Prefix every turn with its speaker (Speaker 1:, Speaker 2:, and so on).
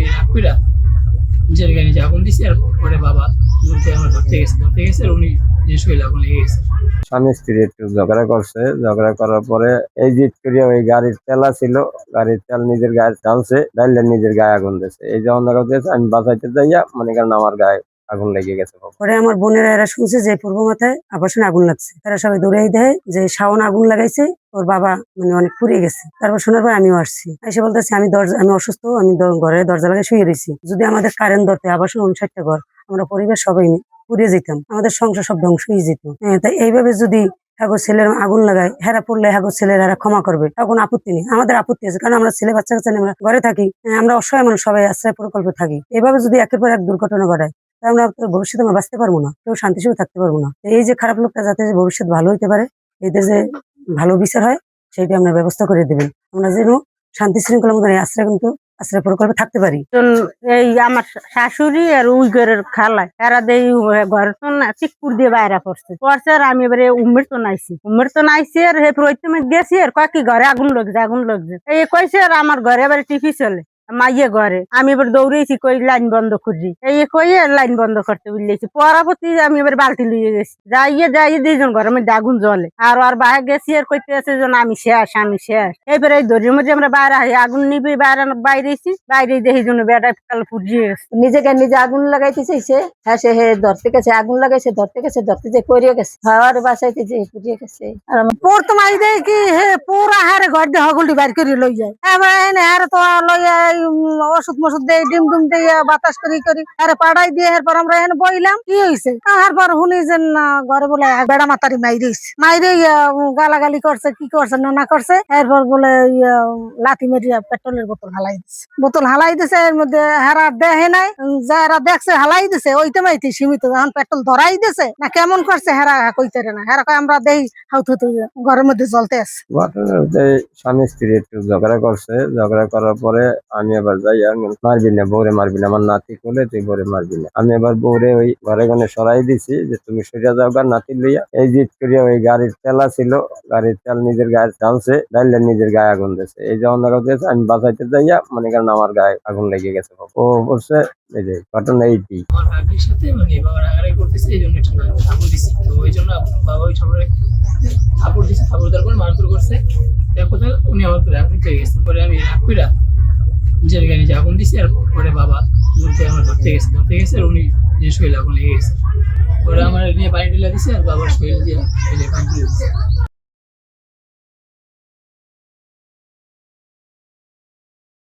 Speaker 1: আমি রাগ কইরা নিজের গায়ে নিজে আগুন দিছি। আর পরে বাবা ধরতে আমার ধরতে গেছে আর উনি জিনিস হইলে আগুন লেগে গেছে।
Speaker 2: স্বামী স্ত্রী একটু ঝগড়া করছে, ঝগড়া করার পরে এই জিদ করিয়া ওই গাড়ির তেলা ছিল, গাড়ির তেল নিজের গায়ে ঢালছে, ঢাললে নিজের গায়ে আগুন দিয়েছে। এই যখন দেখা দিয়েছে আমি বাঁচাইতে যাইয়া মনে করেন আমার গায়ে আগুন লেগে গেছে।
Speaker 3: পরে আমার বোনেরা এরা শুনছে যে পূর্ব মাথায় আবাসনে আগুন লাগছে, তারা সবাই দৌড়াই দেয় যে শাওন আগুন লাগাইছে, ওর বাবা মানে অনেক পুড়িয়ে গেছে। তারপর শোনার পর আমিও আসছি, এসে বলতেছি আমি অসুস্থ, আমি ঘরের দরজা লাগাই শুয়ে রয়েছি। যদি আমাদের কারেন্ট ধরতে আবাসন 59টা ঘর, আমরা পরিবার সবাই পুড়িয়ে যেতাম, আমাদের সংসার সব ধ্বংস হয়ে যেত। তাই এইভাবে যদি হাগো ছেলের আগুন লাগায়, হেরা পড়লে হাগো ছেলের হেরা ক্ষমা করবে, তখন আপত্তি নেই। আমাদের আপত্তি আছে কারণ আমরা ছেলে বাচ্চা কাচ্চা নিয়ে আমরা ঘরে থাকি, আমরা অসহায় মানুষ, সবাই আশ্রয় প্রকল্পে থাকি। এভাবে যদি একের পর এক দুর্ঘটনা ঘটায়, আমরা ভবিষ্যতে আমরা বাঁচতে পারবো না, কেউ শান্তিশীল থাকতে পারবো না। এই যে খারাপ লোকটা যাতে ভবিষ্যৎ ভালো হইতে পারে, এদের যে ভালো বিচার হয় সেইটা আমরা ব্যবস্থা করে দেবেন। আমরা যেন শান্তি শৃঙ্খলার মধ্যে আশ্রয় প্রকল্পে থাকতে পারি।
Speaker 4: এই আমার শাশুড়ি আর ওই ঘরের খালায় এরা দেই ঘর তো না চিকপুর দিয়ে বাইরে পড়ছে আর আমি এবারে উমের তো নাইছি আর হে প্রথমে গেছি আর কয়েক ঘরে আগুন লাগছে এই কইছে আর আমার ঘরে এবারে টিভি চলে মাইয়ে ঘরে, আমি এবার দৌড়েছি কই লাইন বন্ধ করছি, এই কইয়ে লাইন বন্ধ করতে বুঝলেছি। পরবর্তী আমি এবার বালতি লিয়ে গেছি, যাইয়ে দুইজন ঘরের মধ্যে আগুন জ্বলে আর বাইরে গেছি আর কইতে আছে আমি শেষ। এবারে এই দড়ির মধ্যে আমরা বাইরে আগুন নিবি বাইরে দেখি জন্য বেটা কাল ফুটিয়ে গেছে।
Speaker 5: নিজেকে নিজে আগুন লাগাইতে চাইছে, হ্যাঁ সে ধরতে গেছে, আগুন লাগাইছে, ধরতে যে করিয়ে গেছে, হাওয়ার বাসাইতে যে ফুটিয়ে গেছে। আর
Speaker 4: পোর তো মাই দেয় কি হে পুরা হারে ঘর দিয়ে হগলটি বাইর করে লই যায়, হারে তো লইয়া ওষুধ মশুদ দিয়ে ডিম দিয়ে বাতাস করি আরে পাড়াই দিয়ে এরপর আমরা এখানে বইলাম। কি হয়েছে তারপর শুনি যে ঘরে বলে বেড়া মাতারি মাইরে গালাগালি করছে, কি করছে না করছে। এরপর বলে লাথি মেরিয়া পেট্রোলের বোতল হালাই দিছে এর মধ্যে হারা দেখে নাই, যারা দেখছে হালাই দিছে ওইতে মাইতে সীমিত। যখন পেট্রোল ধরাই দিছে না কেমন করছে হেরা কইতে না, হেরা আমরা দেই হাউথু ঘরের মধ্যে জ্বলতে আছে।
Speaker 2: স্বামী স্ত্রী একটু ঝগড়া করছে, ঝগড়া করার পরে আমি আবার যাই মারবি না, বউরে মারবি না, আমার নাতি কোলে তুই বউরে মারবি না। আমি আবার বউরে ওই ঘরে গনে সরাই দিছি যে তুমি সরিয়া যাও গা নাতি লইয়া। এই জিদ করিয়া ওই গাড়ির তেলা ছিল, গাড়ির তেল নিজের গায়ে ঢালছে, ঢাললে নিজের গায়ে আগুন দিয়েছে। এই যখন দেখা দিয়েছে আমি বাঁচাইতে যাইয়া মনে করেন আমার গায়ে আগুন লেগে গেছে। ও বলছে এই যে ঘটনা এইটি
Speaker 1: আমার ভাগ্যের সাথে মানে বাবা রাগারাগি করতেছে, এই জন্য থাপড় দিছি। তো ওই জন্য বাবা ওই ছোট থাপড় দিছে, থাপড় দেওয়ার পর মারধর করছে। কোথায় উনি আমার আগুন পেয়ে গেছে। পরে আমি রাগ কইরা নিজের গায়ে নিজে আগুন দিছি। আর পরে বাবা ধরতে গেছে আর উনি জিনিস হইলে আগুন লেগে গেছে। পরে আমার নিয়ে পানি ঢেলে দিছে আর বাবার শরীর দিয়ে পানি ঢেলে দিছে।